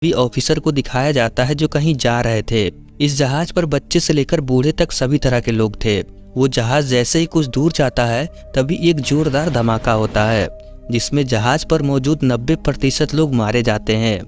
भी ऑफिसर को दिखाया जाता है जो कहीं जा रहे थे। इस जहाज पर बच्चे से लेकर बूढ़े तक सभी तरह के लोग थे। वो जहाज जैसे ही कुछ दूर जाता है तभी एक जोरदार धमाका होता है जिसमें जहाज पर मौजूद 90% लोग मारे जाते हैं।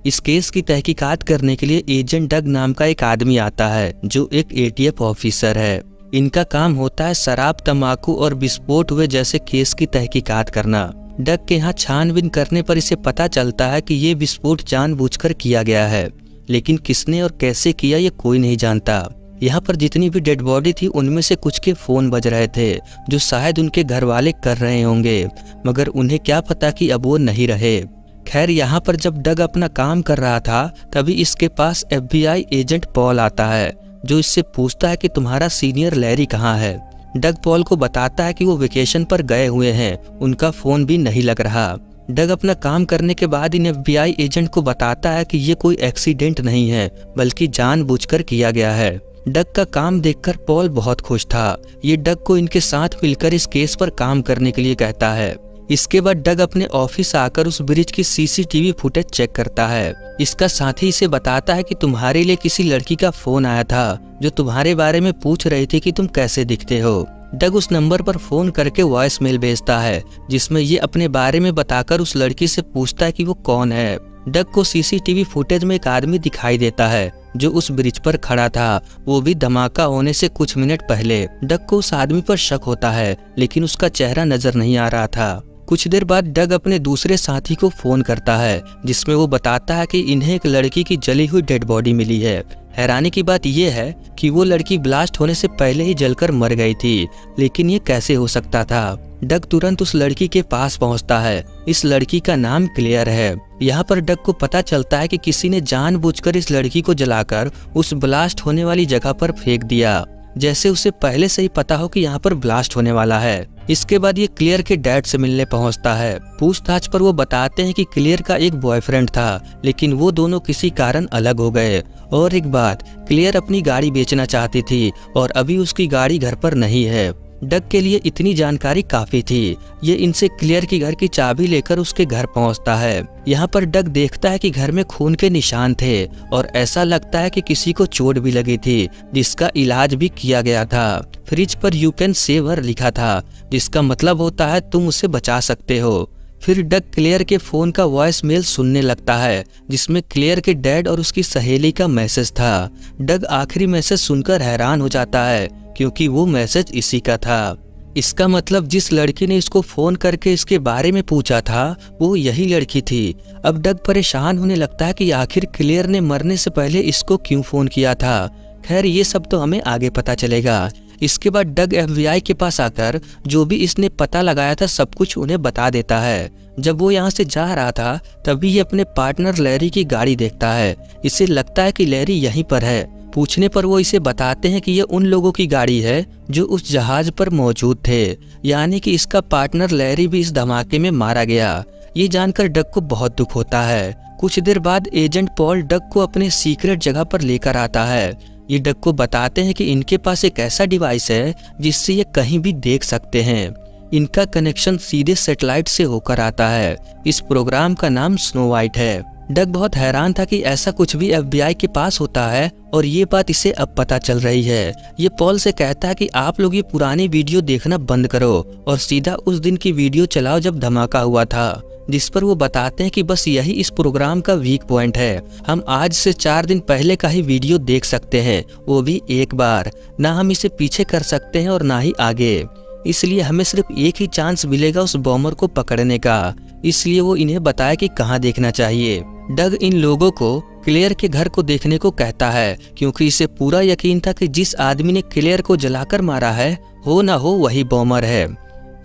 इस केस की तहकीकात करने के लिए एजेंट डग नाम का एक आदमी आता है जो एक एटीएफ ऑफिसर है। इनका काम होता है शराब, तंबाकू और विस्फोट हुए जैसे केस की तहकीकात करना। डग के यहाँ छानबीन करने पर इसे पता चलता है कि ये विस्फोट जानबूझकर किया गया है, लेकिन किसने और कैसे किया ये कोई नहीं जानता। यहाँ पर जितनी भी डेड बॉडी थी उनमें से कुछ के फोन बज रहे थे जो शायद उनके घर वाले कर रहे होंगे, मगर उन्हें क्या पता कि अब वो नहीं रहे। खैर, यहाँ पर जब डग अपना काम कर रहा था तभी इसके पास FBI एजेंट पॉल आता है जो इससे पूछता है कि तुम्हारा सीनियर लैरी कहाँ है। डग पॉल को बताता है कि वो वेकेशन पर गए हुए हैं, उनका फोन भी नहीं लग रहा। डग अपना काम करने के बाद इन FBI एजेंट को बताता है कि ये कोई एक्सीडेंट नहीं है बल्कि जानबूझकर किया गया है। डग का काम देखकर पॉल बहुत खुश था। ये डग को इनके साथ मिलकर इस केस पर काम करने के लिए कहता है। इसके बाद डग अपने ऑफिस आकर उस ब्रिज की CCTV फुटेज चेक करता है। इसका साथी इसे बताता है कि तुम्हारे लिए किसी लड़की का फोन आया था जो तुम्हारे बारे में पूछ रही थी कि तुम कैसे दिखते हो। डग उस नंबर पर फोन करके वॉइस मेल भेजता है जिसमें ये अपने बारे में बताकर उस लड़की से पूछता है कि वो कौन है। डग को CCTV फुटेज में एक आदमी दिखाई देता है जो उस ब्रिज पर खड़ा था, वो भी धमाका होने से कुछ मिनट पहले। डग को उस आदमी पर शक होता है लेकिन उसका चेहरा नजर नहीं आ रहा था। कुछ देर बाद डग अपने दूसरे साथी को फोन करता है जिसमें वो बताता है कि इन्हें एक लड़की की जली हुई डेड बॉडी मिली है। हैरानी की बात यह है कि वो लड़की ब्लास्ट होने से पहले ही जलकर मर गई थी, लेकिन ये कैसे हो सकता था। डग तुरंत उस लड़की के पास पहुंचता है। इस लड़की का नाम क्लेयर है। यहाँ पर डग को पता चलता है कि किसी ने जानबूझकर इस लड़की को जलाकर उस ब्लास्ट होने वाली जगह पर फेंक दिया, जैसे उसे पहले से ही पता हो कि यहाँ पर ब्लास्ट होने वाला है। इसके बाद ये क्लियर के डैड से मिलने पहुंचता है। पूछताछ पर वो बताते हैं कि क्लियर का एक बॉयफ्रेंड था, लेकिन वो दोनों किसी कारण अलग हो गए। और एक बात, क्लियर अपनी गाड़ी बेचना चाहती थी और अभी उसकी गाड़ी घर पर नहीं है। डग के लिए इतनी जानकारी काफी थी। ये इनसे क्लियर की घर की चाबी लेकर उसके घर पहुंचता है। यहाँ पर डग देखता है कि घर में खून के निशान थे और ऐसा लगता है कि किसी को चोट भी लगी थी जिसका इलाज भी किया गया था। फ्रिज पर यू कैन सेव हर लिखा था जिसका मतलब होता है तुम उसे बचा सकते हो। फिर डग क्लियर के फोन का वॉइस मेल सुनने लगता है जिसमें क्लियर के डैड और उसकी सहेली का मैसेज था। डग आखिरी मैसेज सुनकर हैरान हो जाता है क्योंकि वो मैसेज इसी का था। इसका मतलब जिस लड़की ने इसको फोन करके इसके बारे में पूछा था वो यही लड़की थी। अब डग परेशान होने लगता है कि आखिर क्लियर ने मरने से पहले इसको क्यों फोन किया था। खैर, ये सब तो हमें आगे पता चलेगा। इसके बाद डग FBI के पास आकर जो भी इसने पता लगाया था सब कुछ उन्हें बता देता है। जब वो यहाँ से जा रहा था तभी ये अपने पार्टनर लैरी की गाड़ी देखता है। इसे लगता है कि लैरी यहीं पर है। पूछने पर वो इसे बताते हैं कि ये उन लोगों की गाड़ी है जो उस जहाज पर मौजूद थे, यानी कि इसका पार्टनर लैरी भी इस धमाके में मारा गया। ये जानकर डग को बहुत दुख होता है। कुछ देर बाद एजेंट पॉल डग को अपने सीक्रेट जगह पर लेकर आता है। ये डग को बताते हैं कि इनके पास एक ऐसा डिवाइस है जिससे ये कहीं भी देख सकते हैं। इनका कनेक्शन सीधे सैटेलाइट से होकर आता है। इस प्रोग्राम का नाम स्नो वाइट है। डग बहुत हैरान था कि ऐसा कुछ भी FBI के पास होता है और ये बात इसे अब पता चल रही है। ये पॉल से कहता है कि आप लोग ये पुरानी वीडियो देखना बंद करो और सीधा उस दिन की वीडियो चलाओ जब धमाका हुआ था, जिस पर वो बताते हैं कि बस यही इस प्रोग्राम का वीक पॉइंट है। हम आज से 4 दिन पहले का ही वीडियो देख सकते हैं, वो भी एक बार। ना हम इसे पीछे कर सकते हैं और ना ही आगे, इसलिए हमें सिर्फ एक ही चांस मिलेगा उस बॉम्बर को पकड़ने का। इसलिए वो इन्हें बताया कि कहाँ देखना चाहिए। डग इन लोगों को क्लियर के घर को देखने को कहता है क्योंकि इसे पूरा यकीन था कि जिस आदमी ने क्लियर को जलाकर मारा है हो ना हो वही बॉम्बर है।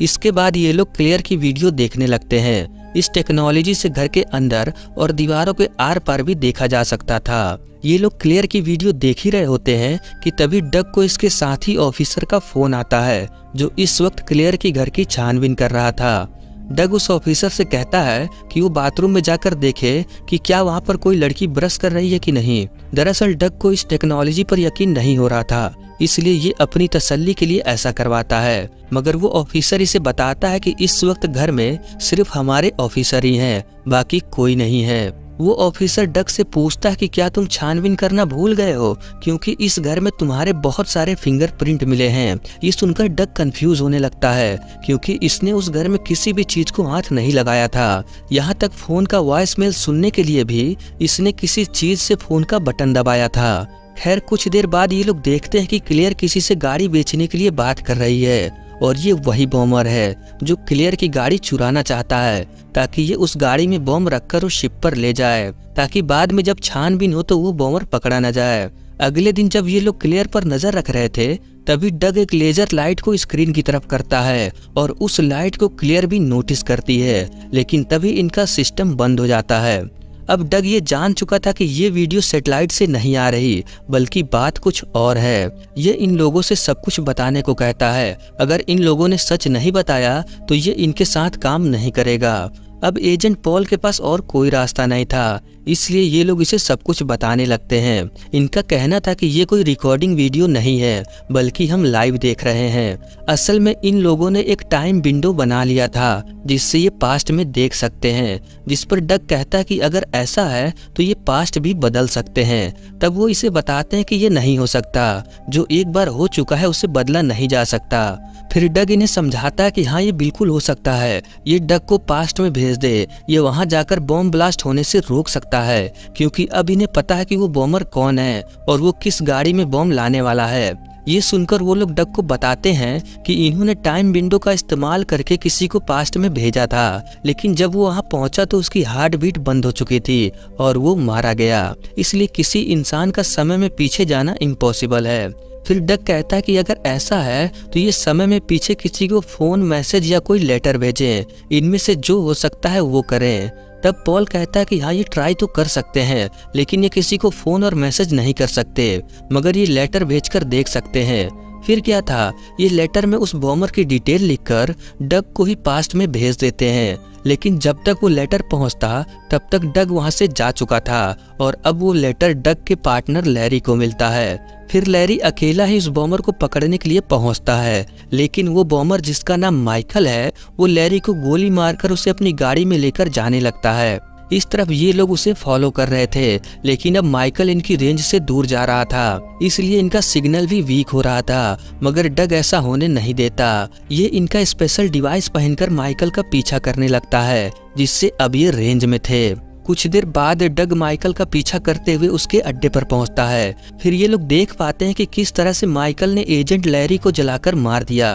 इसके बाद ये लोग क्लियर की वीडियो देखने लगते हैं। इस टेक्नोलॉजी से घर के अंदर और दीवारों के आर पार भी देखा जा सकता था। ये लोग क्लियर की वीडियो देख ही रहे होते हैं कि तभी डग को इसके साथी ऑफिसर का फोन आता है जो इस वक्त क्लियर की घर की छानबीन कर रहा था। डग उस ऑफिसर से कहता है कि वो बाथरूम में जाकर देखे कि क्या वहाँ पर कोई लड़की ब्रश कर रही है कि नहीं। दरअसल डग को इस टेक्नोलॉजी पर यकीन नहीं हो रहा था, इसलिए ये अपनी तसल्ली के लिए ऐसा करवाता है। मगर वो ऑफिसर इसे बताता है कि इस वक्त घर में सिर्फ हमारे ऑफिसर ही हैं, बाकी कोई नहीं है। वो ऑफिसर डग से पूछता है कि क्या तुम छानबीन करना भूल गए हो, क्योंकि इस घर में तुम्हारे बहुत सारे फिंगरप्रिंट मिले हैं। ये सुनकर डग कंफ्यूज होने लगता है, क्योंकि इसने उस घर में किसी भी चीज को हाथ नहीं लगाया था। यहाँ तक फोन का वॉइस मेल सुनने के लिए भी इसने किसी चीज से फोन का बटन दबाया था। खैर कुछ देर बाद ये लोग देखते हैं कि क्लेयर किसी से गाड़ी बेचने के लिए बात कर रही है, और ये वही बॉम्बर है जो क्लेयर की गाड़ी चुराना चाहता है, ताकि ये उस गाड़ी में बॉम्ब रखकर उस शिप पर ले जाए, ताकि बाद में जब छानबीन हो तो वो बॉम्बर पकड़ा न जाए। अगले दिन जब ये लोग क्लेयर पर नजर रख रहे थे, तभी डग एक लेजर लाइट को स्क्रीन की तरफ करता है, और उस लाइट को क्लेयर भी नोटिस करती है, लेकिन तभी इनका सिस्टम बंद हो जाता है। अब डग ये जान चुका था कि ये वीडियो सैटेलाइट से नहीं आ रही, बल्कि बात कुछ और है। ये इन लोगों से सब कुछ बताने को कहता है। अगर इन लोगों ने सच नहीं बताया तो ये इनके साथ काम नहीं करेगा। अब एजेंट पॉल के पास और कोई रास्ता नहीं था, इसलिए ये लोग इसे सब कुछ बताने लगते हैं। इनका कहना था कि ये कोई रिकॉर्डिंग वीडियो नहीं है, बल्कि हम लाइव देख रहे हैं। असल में इन लोगों ने एक टाइम विंडो बना लिया था, जिससे ये पास्ट में देख सकते हैं। जिस पर डग कहता है कि अगर ऐसा है तो ये पास्ट भी बदल सकते हैं। तब वो इसे बताते हैं कि ये नहीं हो सकता, जो एक बार हो चुका है उसे बदला नहीं जा सकता। फिर डग इन्हें समझाता है कि हाँ ये बिल्कुल हो सकता है, ये डग को पास्ट में भेज दे, ये वहां जाकर बॉम्ब ब्लास्ट होने से रोक सकता है, क्योंकि अब इन्हें पता है कि वो बॉम्बर कौन है और वो किस गाड़ी में बॉम्ब लाने वाला है। ये सुनकर वो लोग डग को बताते हैं कि इन्होंने टाइम विंडो का इस्तेमाल करके किसी को पास्ट में भेजा था, लेकिन जब वो वहां पहुंचा तो उसकी हार्ट बीट बंद हो चुकी थी और वो मारा गया। इसलिए किसी इंसान का समय में पीछे जाना इम्पॉसिबल है। फिर डग कहता है कि अगर ऐसा है तो ये समय में पीछे किसी को फोन, मैसेज या कोई लेटर भेजें, इनमें से जो हो सकता है वो करें। तब पॉल कहता है कि हाँ ये ट्राई तो कर सकते हैं, लेकिन ये किसी को फोन और मैसेज नहीं कर सकते, मगर ये लेटर भेजकर देख सकते हैं। फिर क्या था, ये लेटर में उस बॉम्बर की डिटेल लिखकर डग को ही पास्ट में भेज देते हैं। लेकिन जब तक वो लेटर पहुंचता तब तक डग वहां से जा चुका था, और अब वो लेटर डग के पार्टनर लैरी को मिलता है। फिर लैरी अकेला ही उस बॉम्बर को पकड़ने के लिए पहुंचता है, लेकिन वो बॉम्बर जिसका नाम माइकल है, वो लैरी को गोली मारकर उसे अपनी गाड़ी में लेकर जाने लगता है। इस तरफ ये लोग उसे फॉलो कर रहे थे, लेकिन अब माइकल इनकी रेंज से दूर जा रहा था, इसलिए इनका सिग्नल भी वीक हो रहा था, मगर डग ऐसा होने नहीं देता। ये इनका स्पेशल डिवाइस पहनकर माइकल का पीछा करने लगता है, जिससे अब ये रेंज में थे। कुछ देर बाद डग माइकल का पीछा करते हुए उसके अड्डे पर पहुंचता है। फिर ये लोग देख पाते हैं कि किस तरह से माइकल ने एजेंट लैरी को जलाकर मार दिया।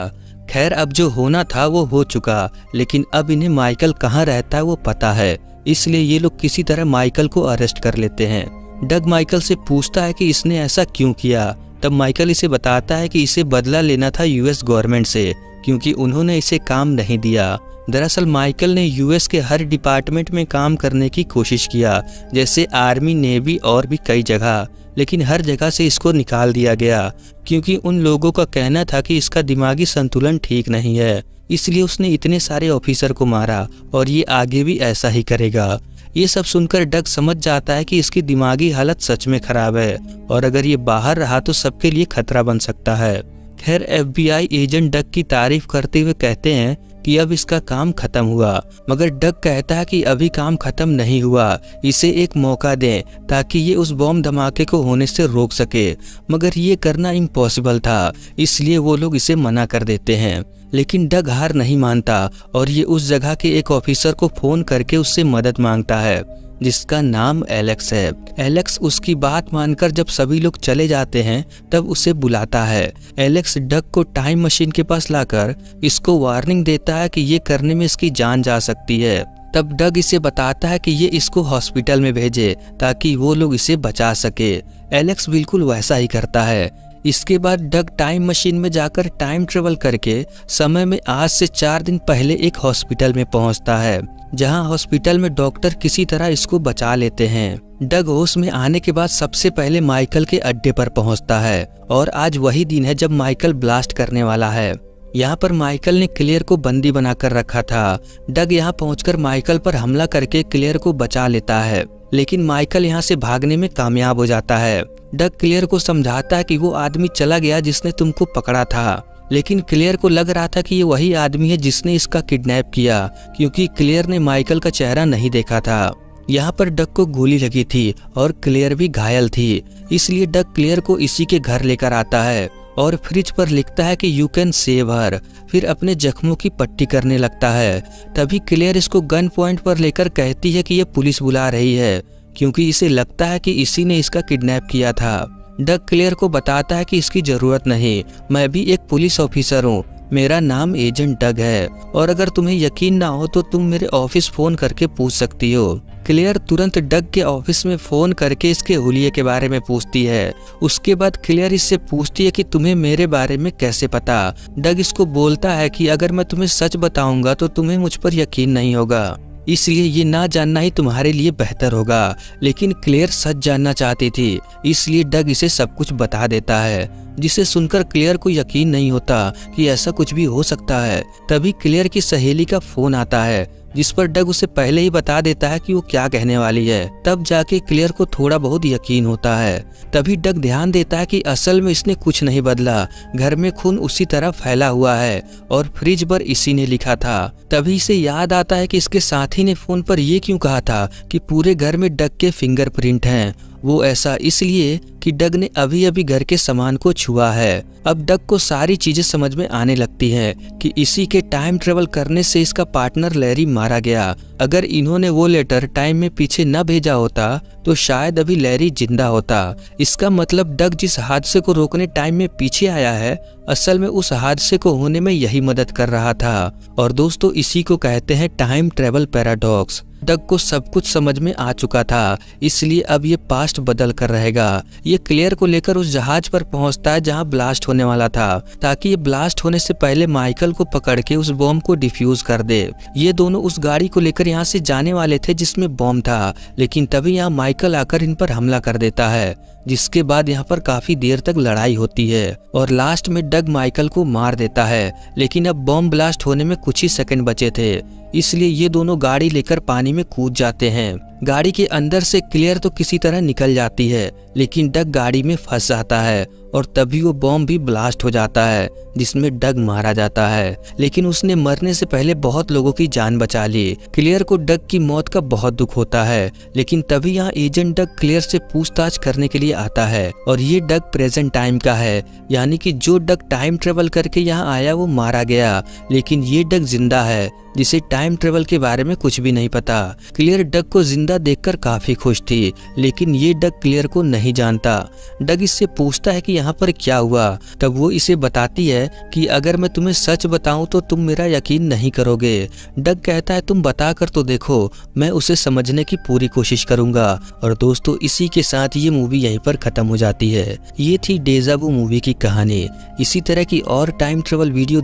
खैर अब जो होना था वो हो चुका, लेकिन अब इन्हें माइकल कहाँ रहता है वो पता है, इसलिए ये लोग किसी तरह माइकल को अरेस्ट कर लेते हैं। डग माइकल से पूछता है कि इसने ऐसा क्यों किया। तब माइकल इसे बताता है कि इसे बदला लेना था यूएस गवर्नमेंट से, क्योंकि उन्होंने इसे काम नहीं दिया। दरअसल माइकल ने यूएस के हर डिपार्टमेंट में काम करने की कोशिश किया, जैसे आर्मी, नेवी और भी कई जगह, लेकिन हर जगह से इसको निकाल दिया गया, क्योंकि उन लोगों का कहना था कि इसका दिमागी संतुलन ठीक नहीं है। इसलिए उसने इतने सारे ऑफिसर को मारा और ये आगे भी ऐसा ही करेगा। ये सब सुनकर डग समझ जाता है कि इसकी दिमागी हालत सच में खराब है, और अगर ये बाहर रहा तो सबके लिए खतरा बन सकता है। खैर एफबीआई एजेंट डग की तारीफ करते हुए कहते हैं कि अब इसका काम खत्म हुआ, मगर डग कहता है कि अभी काम खत्म नहीं हुआ, इसे एक मौका दें ताकि ये उस बॉम्ब धमाके को होने से रोक सके। मगर ये करना इम्पॉसिबल था, इसलिए वो लोग इसे मना कर देते हैं। लेकिन डग हार नहीं मानता और ये उस जगह के एक ऑफिसर को फोन करके उससे मदद मांगता है, जिसका नाम एलेक्स है। एलेक्स उसकी बात मानकर जब सभी लोग चले जाते हैं तब उसे बुलाता है। एलेक्स डग को टाइम मशीन के पास लाकर इसको वार्निंग देता है कि ये करने में इसकी जान जा सकती है। तब डग इसे बताता है कि ये इसको हॉस्पिटल में भेजे ताकि वो लोग इसे बचा सके। एलेक्स बिल्कुल वैसा ही करता है। इसके बाद डग टाइम मशीन में जाकर टाइम ट्रेवल करके समय में आज से 4 दिन पहले एक हॉस्पिटल में पहुंचता है, जहां हॉस्पिटल में डॉक्टर किसी तरह इसको बचा लेते हैं। डग होश में आने के बाद सबसे पहले माइकल के अड्डे पर पहुंचता है, और आज वही दिन है जब माइकल ब्लास्ट करने वाला है। यहाँ पर माइकल ने क्लेयर को बंदी बनाकर रखा था। डग यहाँ पहुंचकर माइकल पर हमला करके क्लेयर को बचा लेता है, लेकिन माइकल यहाँ से भागने में कामयाब हो जाता है। डग क्लेयर को समझाता है कि वो आदमी चला गया जिसने तुमको पकड़ा था, लेकिन क्लेयर को लग रहा था कि ये वही आदमी है जिसने इसका किडनैप किया, क्योंकि क्लेयर ने माइकल का चेहरा नहीं देखा था। यहाँ पर डग को गोली लगी थी और क्लेयर भी घायल थी, इसलिए डग क्लेयर को इसी के घर लेकर आता है और फ्रिज पर लिखता है कि यू कैन सेव हर। फिर अपने जख्मों की पट्टी करने लगता है। तभी क्लेयर इसको गन पॉइंट पर लेकर कहती है कि ये पुलिस बुला रही है, क्योंकि इसे लगता है कि इसी ने इसका किडनैप किया था। डग क्लेयर को बताता है कि इसकी जरूरत नहीं, मैं भी एक पुलिस ऑफिसर हूँ, मेरा नाम एजेंट डग है, और अगर तुम्हें यकीन ना हो तो तुम मेरे ऑफिस फोन करके पूछ सकती हो। क्लेयर तुरंत डग के ऑफिस में फोन करके इसके हुलिये के बारे में पूछती है। उसके बाद क्लेयर इससे पूछती है कि तुम्हें मेरे बारे में कैसे पता। डग इसको बोलता है कि अगर मैं तुम्हें सच बताऊंगा तो तुम्हें मुझ पर यकीन नहीं होगा, इसलिए ये ना जानना ही तुम्हारे लिए बेहतर होगा। लेकिन क्लेयर सच जानना चाहती थी, इसलिए डग इसे सब कुछ बता देता है, जिसे सुनकर क्लेयर को यकीन नहीं होता कि ऐसा कुछ भी हो सकता है। तभी क्लेयर की सहेली का फोन आता है, जिस पर डग उसे पहले ही बता देता है कि वो क्या कहने वाली है। तब जाके क्लेयर को थोड़ा बहुत यकीन होता है। तभी डग ध्यान देता है कि असल में इसने कुछ नहीं बदला, घर में खून उसी तरह फैला हुआ है और फ्रिज पर इसी ने लिखा था। तभी इसे याद आता है कि इसके साथी ने फोन पर यह क्यों कहा था कि पूरे घर में डग के फिंगरप्रिंट हैं। वो ऐसा इसलिए कि डग ने अभी अभी घर के सामान को छुआ है। अब डग को सारी चीजें समझ में आने लगती हैं कि इसी के टाइम ट्रेवल करने से इसका पार्टनर लैरी मारा गया। अगर इन्होंने वो लेटर टाइम में पीछे न भेजा होता तो शायद अभी लैरी जिंदा होता। इसका मतलब डग जिस हादसे को रोकने टाइम में पीछे आया है, असल में उस हादसे को होने में यही मदद कर रहा था। और दोस्तों, इसी को कहते हैं टाइम ट्रेवल पैराडॉक्स। डग को सब कुछ समझ में आ चुका था, इसलिए अब ये पास्ट बदल कर रहेगा। ये क्लेयर को लेकर उस जहाज पर पहुंचता है जहां ब्लास्ट होने वाला था, ताकि ये ब्लास्ट होने से पहले माइकल को पकड़ के उस बॉम्ब को डिफ्यूज कर दे। ये दोनों उस गाड़ी को लेकर यहाँ से जाने वाले थे जिसमें बॉम्ब था, लेकिन तभी यहाँ माइकल आकर इन पर हमला कर देता है, जिसके बाद यहाँ पर काफी देर तक लड़ाई होती है और लास्ट में डग माइकल को मार देता है। लेकिन अब बॉम्ब ब्लास्ट होने में कुछ ही सेकंड बचे थे, इसलिए ये दोनों गाड़ी लेकर पानी में कूद जाते हैं। गाड़ी के अंदर से क्लेयर तो किसी तरह निकल जाती है, लेकिन डग गाड़ी में फंस जाता है और तभी वो बॉम्ब भी ब्लास्ट हो जाता है, जिसमें डग मारा जाता है। लेकिन उसने मरने से पहले बहुत लोगों की जान बचा ली। क्लेयर को डग की मौत का बहुत दुख होता है, लेकिन तभी यहाँ एजेंट डग क्लेयर से पूछताछ करने के लिए आता है और ये डग प्रेजेंट टाइम का है, यानी कि जो डग टाइम ट्रेवल करके यहाँ आया वो मारा गया, लेकिन ये डग जिंदा है जिसे टाइम ट्रेवल के बारे में कुछ भी नहीं पता। क्लेयर डग को जिंदा देखकर काफी खुश थी, लेकिन ये डग क्लेयर को नहीं जानता। डग इससे पूछता है कि यहाँ पर क्या हुआ। तब वो इसे बताती है कि अगर मैं तुम्हें सच बताऊं तो तुम मेरा यकीन नहीं करोगे। डग कहता है तुम बता कर तो देखो, मैं उसे समझने की पूरी कोशिश करूंगा। और दोस्तों, इसी के साथ ये मूवी यहीं पर खत्म हो जाती है। ये थी डेजा वू मूवी की कहानी। इसी तरह की और टाइम ट्रेवल वीडियो